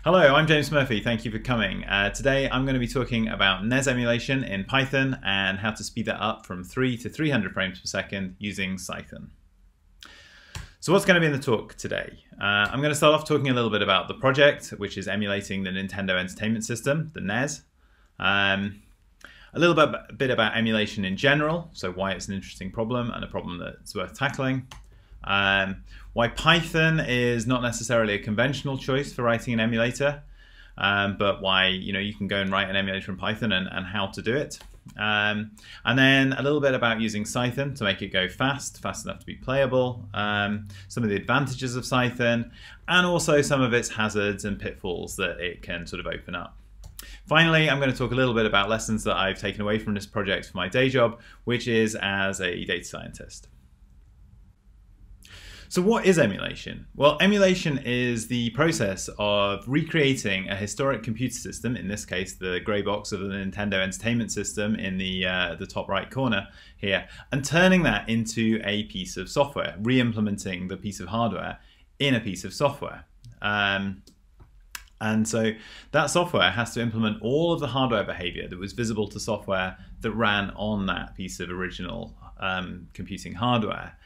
Hello, I'm James Murphy. Thank you for coming. Today I'm going to be talking about NES emulation in Python and how to speed that up from 3 to 300 frames per second using Cython. So what's going to be in the talk today? I'm going to start off talking a little bit about the project, which is emulating the Nintendo Entertainment System, the NES. A little bit about emulation in general, so why it's an interesting problem and a problem that's worth tackling. Why Python is not necessarily a conventional choice for writing an emulator, but why you can go and write an emulator in Python and how to do it. And then a little bit about using Cython to make it go fast enough to be playable, some of the advantages of Cython, and also some of its hazards and pitfalls that it can sort of open up. Finally, I'm going to talk a little bit about lessons that I've taken away from this project for my day job, which is as a data scientist. So what is emulation? Well, emulation is the process of recreating a historic computer system, in this case the grey box of the Nintendo Entertainment System in the top right corner here, and turning that into a piece of software, re-implementing the piece of hardware in a piece of software. And so that software has to implement all of the hardware behavior that was visible to software that ran on that piece of original computing hardware,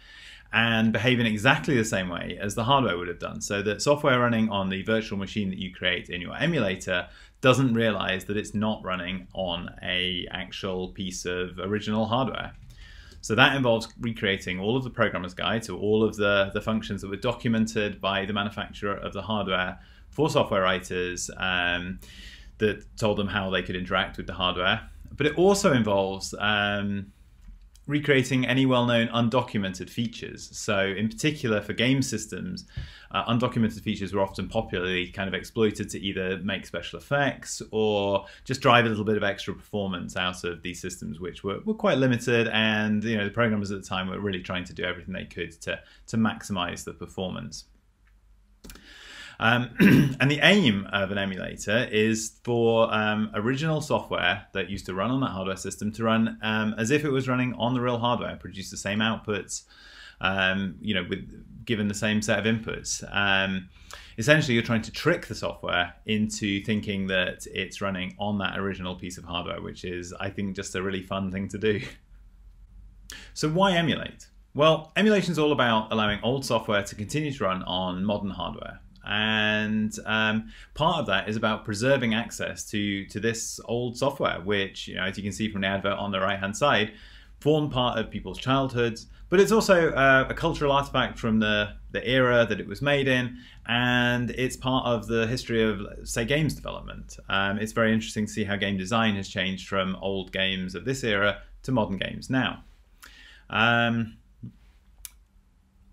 and behave in exactly the same way as the hardware would have done, so that software running on the virtual machine that you create in your emulator doesn't realize that it's not running on an actual piece of original hardware. So that involves recreating all of the programmer's guide, so all of the functions that were documented by the manufacturer of the hardware for software writers that told them how they could interact with the hardware. But it also involves recreating any well-known undocumented features. So in particular for game systems, undocumented features were often popularly kind of exploited to either make special effects or just drive a little bit of extra performance out of these systems, which were quite limited, and the programmers at the time were really trying to do everything they could to maximize the performance. And the aim of an emulator is for original software that used to run on that hardware system to run as if it was running on the real hardware, produce the same outputs, given the same set of inputs. Essentially, you're trying to trick the software into thinking that it's running on that original piece of hardware, which is, I think, just a really fun thing to do. So why emulate? Well, emulation is all about allowing old software to continue to run on modern hardware. And part of that is about preserving access to this old software, which, as you can see from the advert on the right-hand side, formed part of people's childhoods. But it's also a cultural artifact from the era that it was made in, and it's part of the history of, say, games development. It's very interesting to see how game design has changed from old games of this era to modern games now.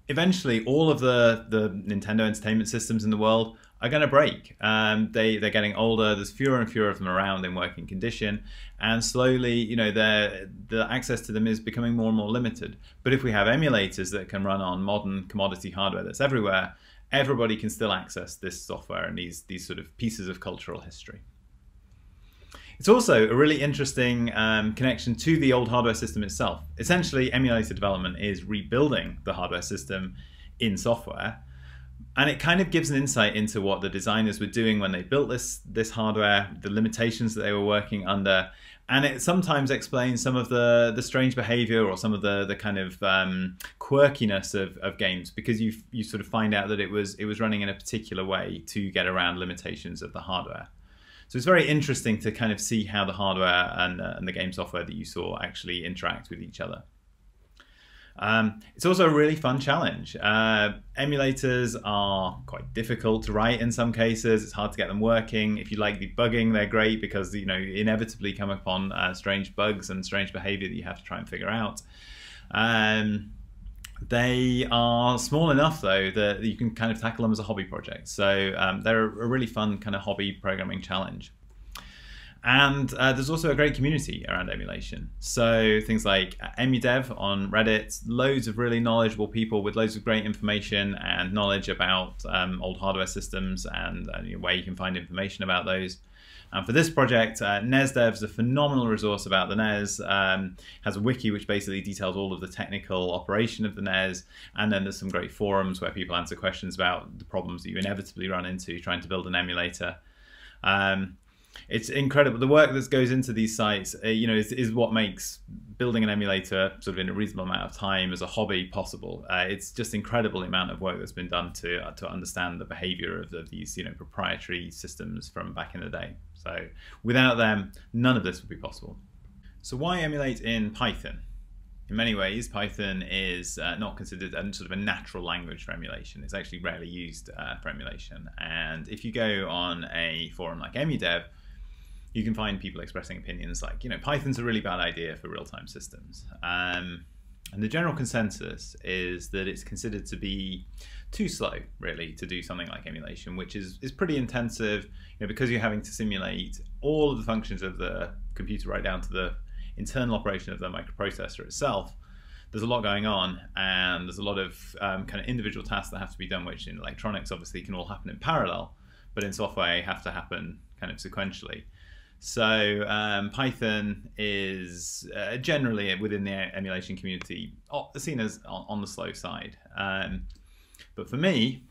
Eventually, all of the Nintendo Entertainment Systems in the world are going to break. They're getting older. There's fewer and fewer of them around in working condition, and slowly, the access to them is becoming more and more limited. But if we have emulators that can run on modern commodity hardware that's everywhere, everybody can still access this software and these sort of pieces of cultural history. It's also a really interesting connection to the old hardware system itself. Essentially, emulator development is rebuilding the hardware system in software, and it kind of gives an insight into what the designers were doing when they built this hardware, the limitations that they were working under, and it sometimes explains some of the strange behavior or some of the kind of quirkiness of games, because you sort of find out that it was running in a particular way to get around limitations of the hardware. So it's very interesting to kind of see how the hardware and the game software that you saw actually interact with each other. It's also a really fun challenge. Emulators are quite difficult to write in some cases. It's hard to get them working. If you like debugging, they're great because you inevitably come upon strange bugs and strange behavior that you have to try and figure out. They are small enough, though, that you can kind of tackle them as a hobby project. So they're a really fun kind of hobby programming challenge. And there's also a great community around emulation. So things like EmuDev on Reddit, loads of really knowledgeable people with loads of great information and knowledge about old hardware systems and where you can find information about those. And for this project, NESDev is a phenomenal resource about the NES, has a wiki which basically details all of the technical operation of the NES, and then there's some great forums where people answer questions about the problems that you inevitably run into trying to build an emulator. It's incredible. The work that goes into these sites, is what makes building an emulator sort of in a reasonable amount of time as a hobby possible. It's just incredible the amount of work that's been done to understand the behavior of these proprietary systems from back in the day. So without them, none of this would be possible. So why emulate in Python? In many ways, Python is not considered sort of a natural language for emulation. It's actually rarely used for emulation. And if you go on a forum like EmuDev, you can find people expressing opinions like, Python's a really bad idea for real-time systems. And the general consensus is that it's considered to be too slow, really, to do something like emulation, which is pretty intensive, because you're having to simulate all of the functions of the computer right down to the internal operation of the microprocessor itself. There's a lot going on, and there's a lot of kind of individual tasks that have to be done, which in electronics obviously can all happen in parallel, but in software have to happen kind of sequentially. So Python is generally within the emulation community seen as on the slow side. But for me,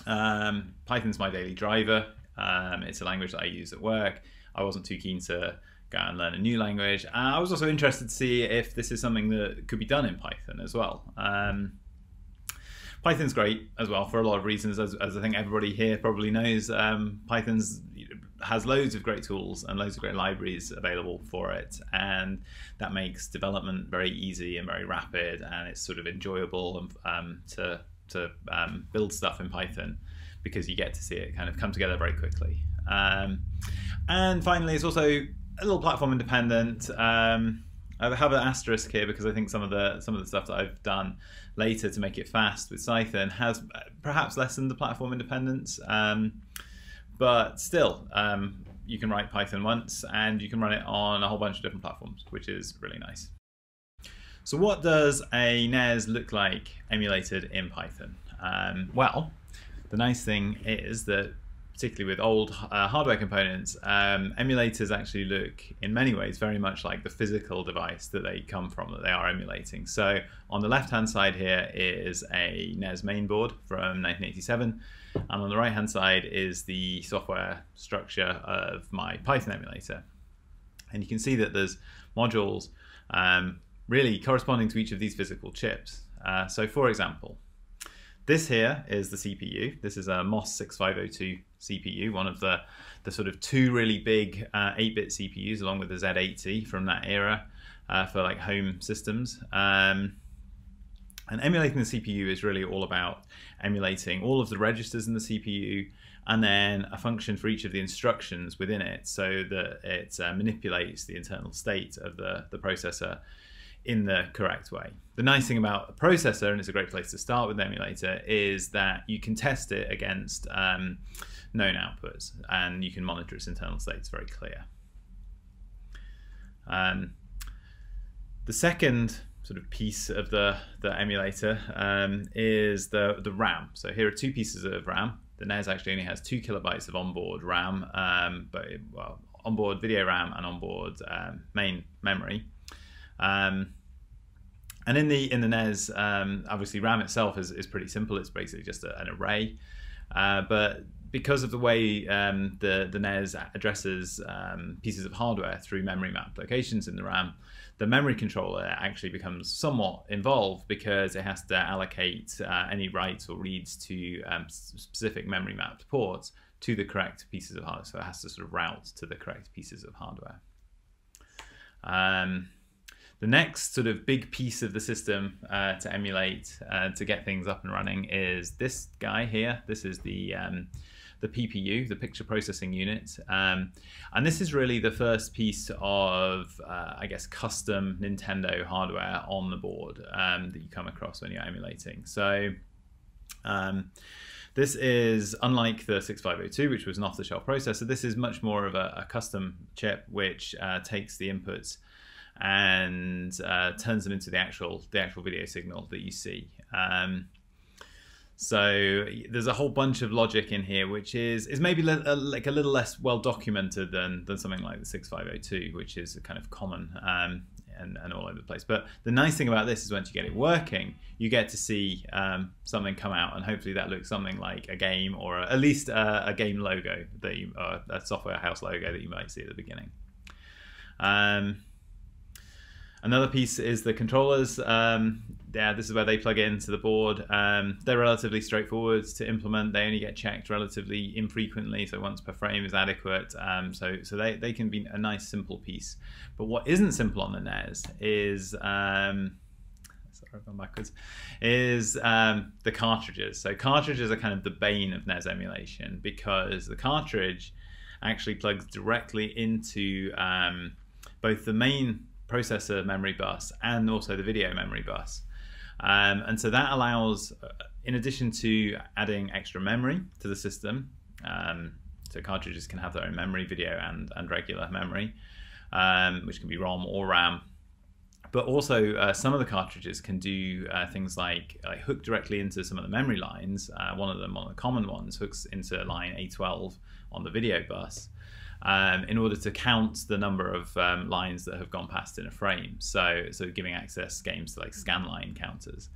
Python's my daily driver. It's a language that I use at work. I wasn't too keen to go out and learn a new language. I was also interested to see if this is something that could be done in Python as well. Python's great as well for a lot of reasons, as I think everybody here probably knows. Python's has loads of great tools and loads of great libraries available for it, and that makes development very easy and very rapid, and it's sort of enjoyable to build stuff in Python because you get to see it kind of come together very quickly. And finally, it's also a little platform independent. I have an asterisk here because I think some of the stuff that I've done later to make it fast with Cython has perhaps lessened the platform independence. But still, you can write Python once and you can run it on a whole bunch of different platforms, which is really nice. So what does a NES look like emulated in Python? Well, the nice thing is that, particularly with old hardware components, emulators actually look in many ways very much like the physical device that they come from, that they are emulating. So on the left-hand side here is a NES mainboard from 1987, and on the right-hand side is the software structure of my Python emulator. And you can see that there's modules really corresponding to each of these physical chips. So for example, this here is the CPU. This is a MOS 6502 CPU, one of the sort of two really big 8-bit CPUs, along with the Z80 from that era for like home systems. And emulating the CPU is really all about emulating all of the registers in the CPU and then a function for each of the instructions within it so that it manipulates the internal state of the processor in the correct way. The nice thing about a processor, and it's a great place to start with the emulator, is that you can test it against known outputs and you can monitor its internal state. It's very clear. The second sort of piece of the emulator is the RAM. So here are two pieces of RAM. The NES actually only has 2 kilobytes of onboard RAM, well, onboard video RAM and onboard main memory. And in the NES, obviously RAM itself is pretty simple. It's basically just an array. But because of the way the NES addresses pieces of hardware through memory mapped locations in the RAM, the memory controller actually becomes somewhat involved because it has to allocate any writes or reads to specific memory mapped ports to the correct pieces of hardware. So it has to sort of route to the correct pieces of hardware. The next sort of big piece of the system to emulate to get things up and running is this guy here. This is the PPU, the picture processing unit. And this is really the first piece of, I guess, custom Nintendo hardware on the board that you come across when you're emulating. So This is unlike the 6502, which was an off-the-shelf processor. This is much more of a custom chip, which takes the inputs and turns them into the actual video signal that you see. So there's a whole bunch of logic in here, which is maybe like a little less well documented than something like the 6502, which is kind of common and all over the place. But the nice thing about this is once you get it working, you get to see something come out, and hopefully that looks something like a game, or at least a game logo that a software house logo that you might see at the beginning. Another piece is the controllers. Yeah, this is where they plug into the board. They're relatively straightforward to implement. They only get checked relatively infrequently, so once per frame is adequate. So they can be a nice simple piece. But what isn't simple on the NES is sorry, I've gone backwards. Is the cartridges. So cartridges are kind of the bane of NES emulation, because the cartridge actually plugs directly into both the main processor memory bus and also the video memory bus. And so that allows, in addition to adding extra memory to the system, so cartridges can have their own memory, video and regular memory, which can be ROM or RAM. But also some of the cartridges can do things like hook directly into some of the memory lines. One of the common ones hooks into line A12 on the video bus, in order to count the number of lines that have gone past in a frame. So giving access games to like scanline counters.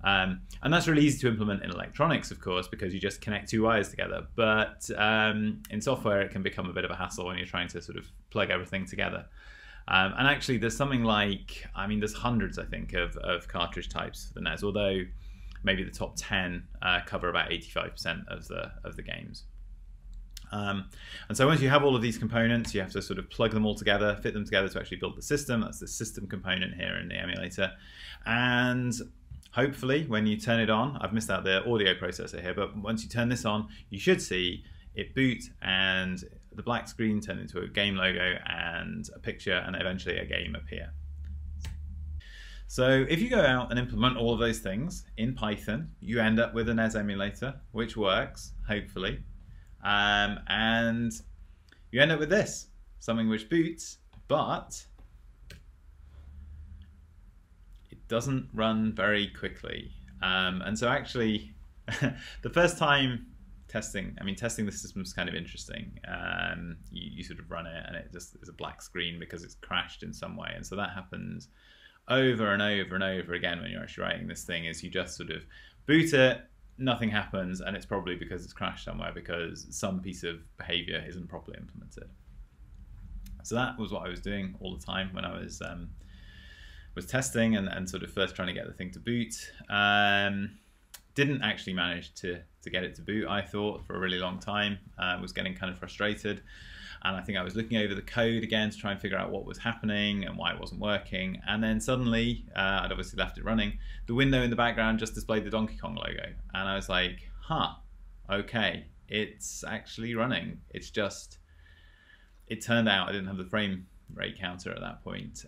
And that's really easy to implement in electronics, of course, because you just connect two wires together. But in software, it can become a bit of a hassle when you're trying to sort of plug everything together. And actually, there's something like, I mean, there's hundreds, I think, of cartridge types for the NES, although maybe the top 10 cover about 85% of the games. And so once you have all of these components, you have to sort of plug them all together, fit them together to actually build the system. That's the system component here in the emulator. And hopefully when you turn it on, I've missed out the audio processor here, but once you turn this on, you should see it boot and the black screen turn into a game logo and a picture and eventually a game appear. So if you go out and implement all of those things in Python, you end up with a NES emulator, which works, hopefully. And you end up with this, something which boots, but it doesn't run very quickly. And so actually, the first time testing the system is kind of interesting. You sort of run it and it just is a black screen because it's crashed in some way. And so that happens over and over and over again when you're actually writing this thing, is you just sort of boot it, nothing happens, and it's probably because it's crashed somewhere because some piece of behavior isn't properly implemented. So that was what I was doing all the time when I was testing and sort of first trying to get the thing to boot. Didn't actually manage to get it to boot, I thought, for a really long time. Was getting kind of frustrated, and I think I was looking over the code again to try and figure out what was happening and why it wasn't working. And then suddenly, I'd obviously left it running, the window in the background just displayed the Donkey Kong logo. And I was like, huh, okay, it's actually running. It's just, it turned out I didn't have the frame rate counter at that point.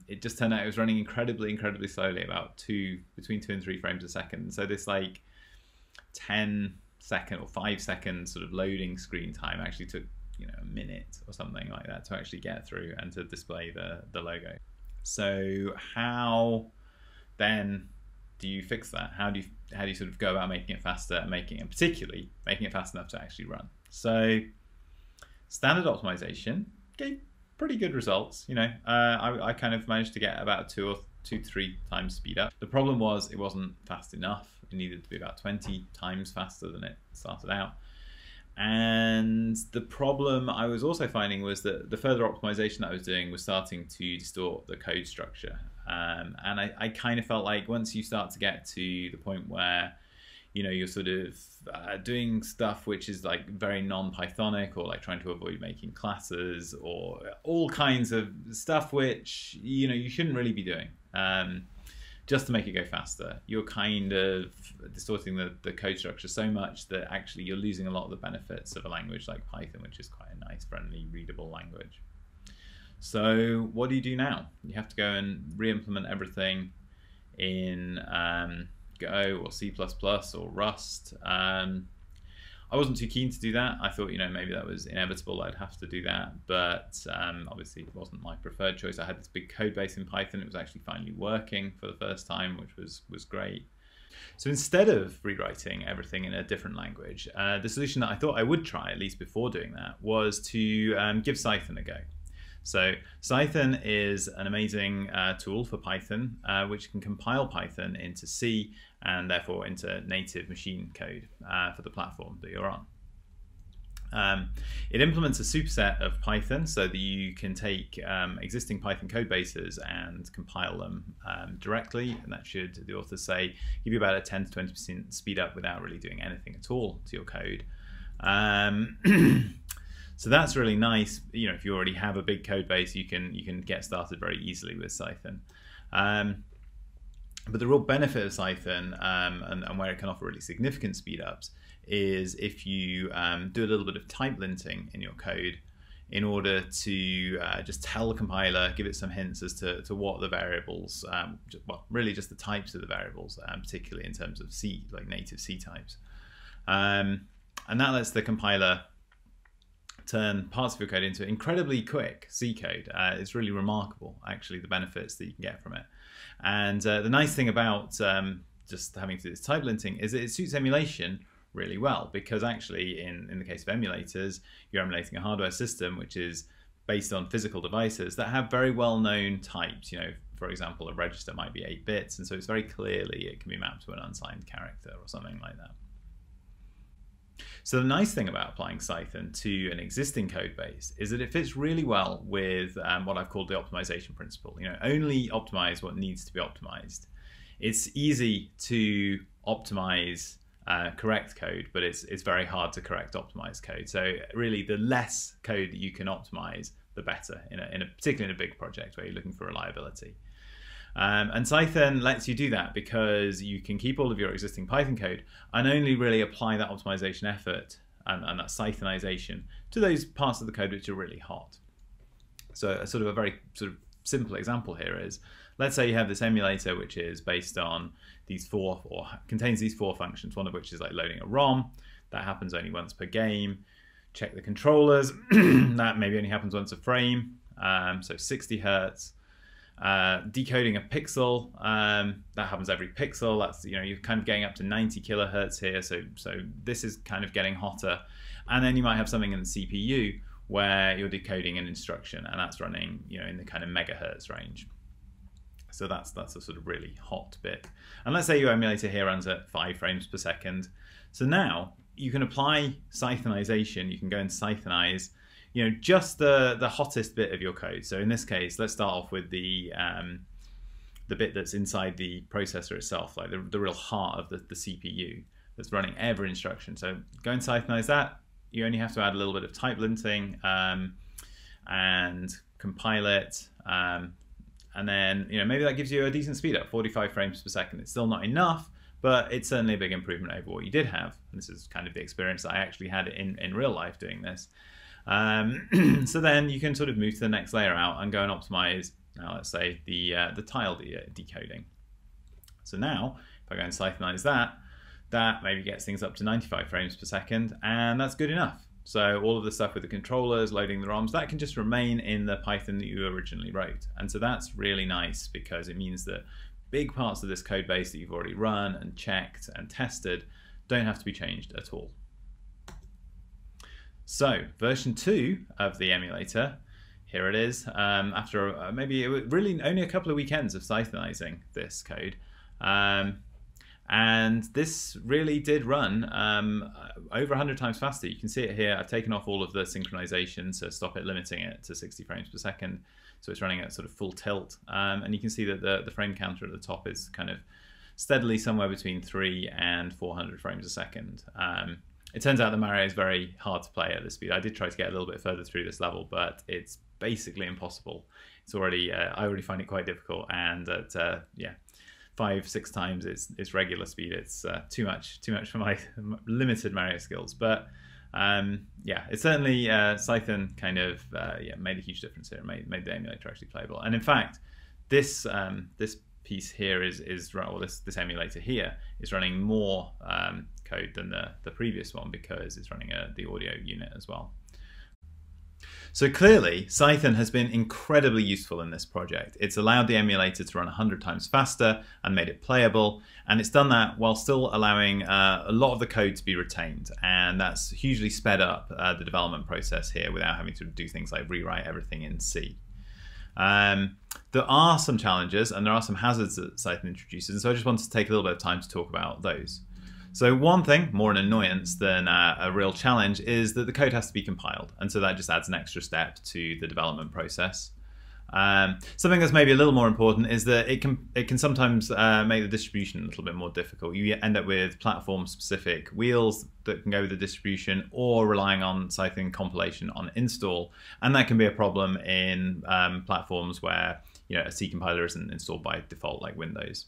It just turned out it was running incredibly slowly, about between 2 and 3 frames a second. So this like 10-second or 5-second sort of loading screen time actually took, you know, a minute or something like that to actually get through and to display the logo. So how then do you fix that? How do you sort of go about making it faster and particularly making it fast enough to actually run? So standard optimization gave pretty good results. You know, I kind of managed to get about 2 to 3 times speed up. The problem was it wasn't fast enough. It needed to be about 20 times faster than it started out. And the problem I was also finding was that the further optimization that I was doing was starting to distort the code structure. And I kind of felt like once you start to get to the point where, you know, you're sort of doing stuff which is like very non-Pythonic, or like trying to avoid making classes, or all kinds of stuff which, you know, you shouldn't really be doing. Just to make it go faster, you're kind of distorting the code structure so much that actually you're losing a lot of the benefits of a language like Python, which is quite a nice, friendly, readable language. So what do you do now? You have to go and re-implement everything in Go or C++ or Rust. I wasn't too keen to do that. I thought, maybe that was inevitable. I'd have to do that, but obviously it wasn't my preferred choice. I had this big code base in Python. It was actually finally working for the first time, which was great. So instead of rewriting everything in a different language, the solution that I thought I would try, at least before doing that, was to give Cython a go. So Cython is an amazing tool for Python, which can compile Python into C and therefore into native machine code for the platform that you're on. It implements a superset of Python so that you can take existing Python code bases and compile them directly, and that should, the authors say, give you about a 10 to 20% speed up without really doing anything at all to your code. So that's really nice. If you already have a big code base, you can get started very easily with Cython. But the real benefit of Cython and where it can offer really significant speed ups is if you do a little bit of type linting in your code in order to just tell the compiler, give it some hints as to what the variables, well, really just the types of the variables, particularly in terms of C, like native C types. And that lets the compiler turn parts of your code into incredibly quick C code. It's really remarkable, actually, the benefits that you can get from it. And the nice thing about just having to do this type linting is that it suits emulation really well, because actually in the case of emulators, you're emulating a hardware system which is based on physical devices that have very well-known types. For example, a register might be 8 bits, and so it's very clearly it can be mapped to an unsigned character or something like that. So the nice thing about applying Cython to an existing code base is that it fits really well with what I've called the optimization principle. Only optimize what needs to be optimized. It's easy to optimize correct code, but it's very hard to correct optimized code. So really, the less code that you can optimize, the better. Particularly in a big project where you're looking for reliability. And Cython lets you do that because you can keep all of your existing Python code and only really apply that optimization effort and that Cythonization to those parts of the code which are really hot. So a very simple example here is, let's say you have this emulator which is based on these contains these 4 functions, one of which is like loading a ROM. That happens only once per game. Check the controllers. That maybe only happens once a frame. So 60 hertz. Decoding a pixel, that happens every pixel. That's you're kind of getting up to 90 kilohertz here, so this is kind of getting hotter. And then you might have something in the CPU where you're decoding an instruction, and that's running in the kind of megahertz range. So that's a sort of really hot bit. And let's say your emulator here runs at 5 frames per second. So now you can apply Cythonization. You can go and Cythonize just the hottest bit of your code. So in this case, let's start off with the bit that's inside the processor itself, like the real heart of the CPU that's running every instruction. So go and Cythonize that. You only have to add a little bit of type linting and compile it. And then maybe that gives you a decent speed up, 45 frames per second. It's still not enough, but it's certainly a big improvement over what you did have. And this is kind of the experience that I actually had in real life doing this. So then you can sort of move to the next layer out and go and optimize, now let's say, the tile decoding. So now, if I go and Cythonize that maybe gets things up to 95 frames per second, and that's good enough. So all of the stuff with the controllers, loading the ROMs, that can just remain in the Python that you originally wrote. And so that's really nice, because it means that big parts of this code base that you've already run and checked and tested don't have to be changed at all. So version 2 of the emulator, here it is, after maybe really only a couple of weekends of Cythonizing this code. And this really did run over 100 times faster. You can see it here. I've taken off all of the synchronization to stop it limiting it to 60 frames per second. So it's running at sort of full tilt. And you can see that the frame counter at the top is kind of steadily somewhere between 300 and 400 frames a second. It turns out that Mario is very hard to play at this speed. I did try to get a little bit further through this level, but it's basically impossible. It's already I already find it quite difficult, and at 5-6 times its regular speed, it's too much for my limited Mario skills. But it's certainly Cython kind of made a huge difference here. It made the emulator actually playable. And in fact, this piece here is this emulator here is running more code than the previous one because it's running the audio unit as well. So clearly, Cython has been incredibly useful in this project. It's allowed the emulator to run 100 times faster and made it playable, and it's done that while still allowing a lot of the code to be retained, and that's hugely sped up the development process here without having to do things like rewrite everything in C. There are some challenges and there are some hazards that Cython introduces, and so I just wanted to take a little bit of time to talk about those. So one thing, more an annoyance than a real challenge, is that the code has to be compiled, and so that just adds an extra step to the development process. Something that's maybe a little more important is that it can sometimes make the distribution a little bit more difficult. You end up with platform-specific wheels that can go with the distribution, or relying on Cython compilation on install, and that can be a problem in platforms where a C compiler isn't installed by default, like Windows.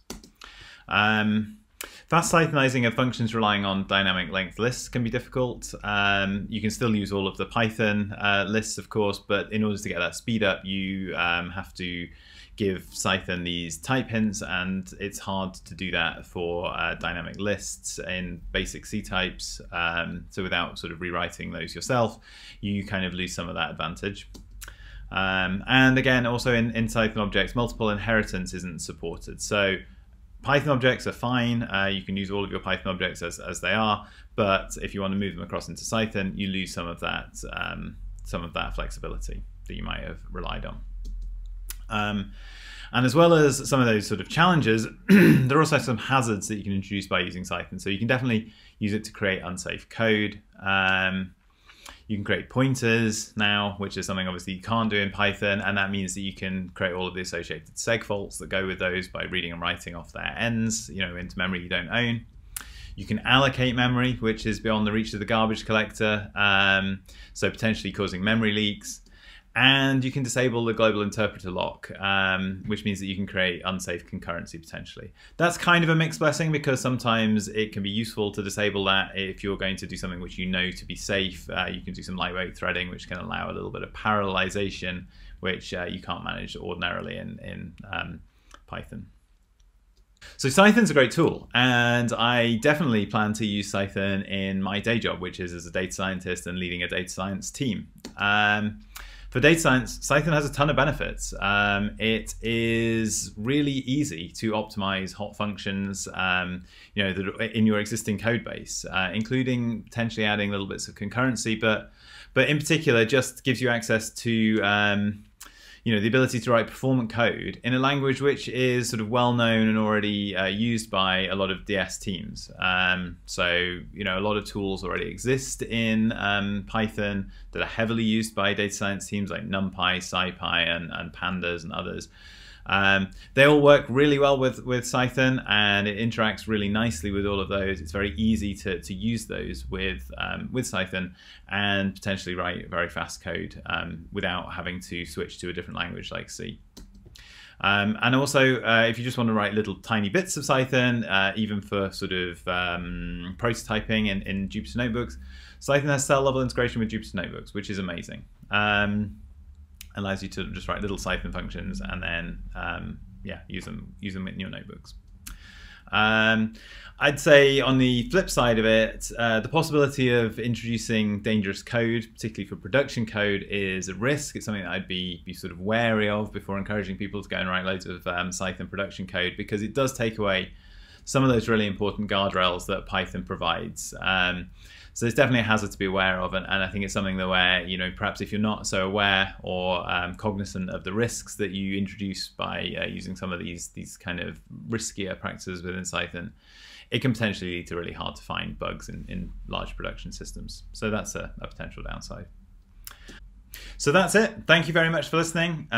Fast Cythonizing of functions relying on dynamic length lists can be difficult. You can still use all of the Python lists, of course, but in order to get that speed up, you have to give Cython these type hints, and it's hard to do that for dynamic lists in basic C types. So without sort of rewriting those yourself, you kind of lose some of that advantage. And again, also in Cython objects, multiple inheritance isn't supported. So Python objects are fine. You can use all of your Python objects as they are, but if you want to move them across into Cython, you lose some of that flexibility that you might have relied on. And as well as some of those sort of challenges, there are also some hazards that you can introduce by using Cython. So you can definitely use it to create unsafe code. You can create pointers now, which is something obviously you can't do in Python, and that means that you can create all of the associated seg faults that go with those by reading and writing off their ends, into memory you don't own. You can allocate memory, which is beyond the reach of the garbage collector, so potentially causing memory leaks. And you can disable the global interpreter lock, which means that you can create unsafe concurrency potentially. That's kind of a mixed blessing, because sometimes it can be useful to disable that if you're going to do something which you know to be safe. You can do some lightweight threading, which can allow a little bit of parallelization, which you can't manage ordinarily in Python. So Cython's a great tool, and I definitely plan to use Cython in my day job, which is as a data scientist and leading a data science team. For data science, Cython has a ton of benefits. It is really easy to optimize hot functions, that are in your existing code base, including potentially adding little bits of concurrency, but in particular, just gives you access to the ability to write performant code in a language which is sort of well known and already used by a lot of DS teams. So a lot of tools already exist in Python that are heavily used by data science teams like NumPy, SciPy, and Pandas and others. They all work really well with Cython, and it interacts really nicely with all of those. It's very easy to use those with Cython and potentially write very fast code without having to switch to a different language like C. And also, if you just want to write little tiny bits of Cython, even for sort of prototyping in Jupyter Notebooks, Cython has cell-level integration with Jupyter Notebooks, which is amazing. Allows you to just write little Cython functions and then use them in your notebooks. I'd say on the flip side of it, the possibility of introducing dangerous code, particularly for production code, is a risk. It's something that I'd be sort of wary of before encouraging people to go and write loads of Cython production code, because it does take away some of those really important guardrails that Python provides. So there's definitely a hazard to be aware of, and I think it's something that where, perhaps if you're not so aware or cognizant of the risks that you introduce by using some of these kind of riskier practices within Cython, it can potentially lead to really hard to find bugs in large production systems. So that's a potential downside. So that's it. Thank you very much for listening.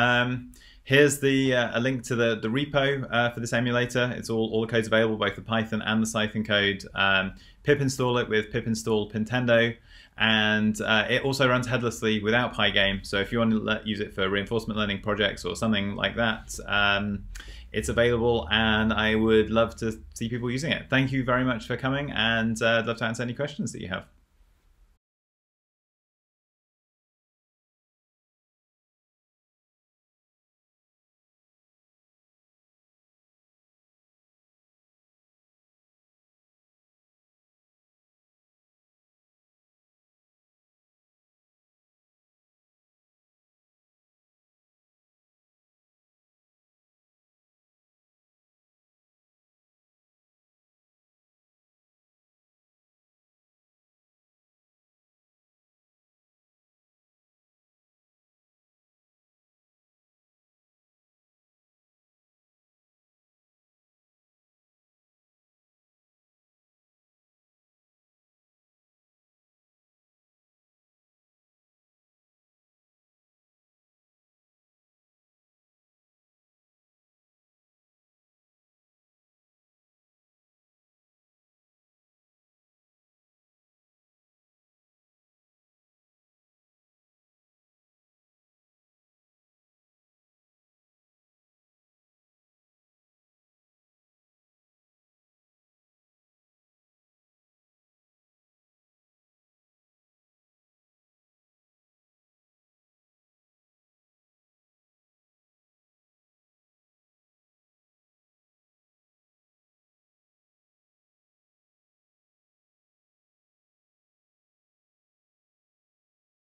Here's a link to the repo for this emulator. It's all the code's available, both the Python and the Cython code. Pip install it with pip install Pintendo, and it also runs headlessly without Pygame. So if you want to use it for reinforcement learning projects or something like that, it's available, and I would love to see people using it. Thank you very much for coming, and I'd love to answer any questions that you have.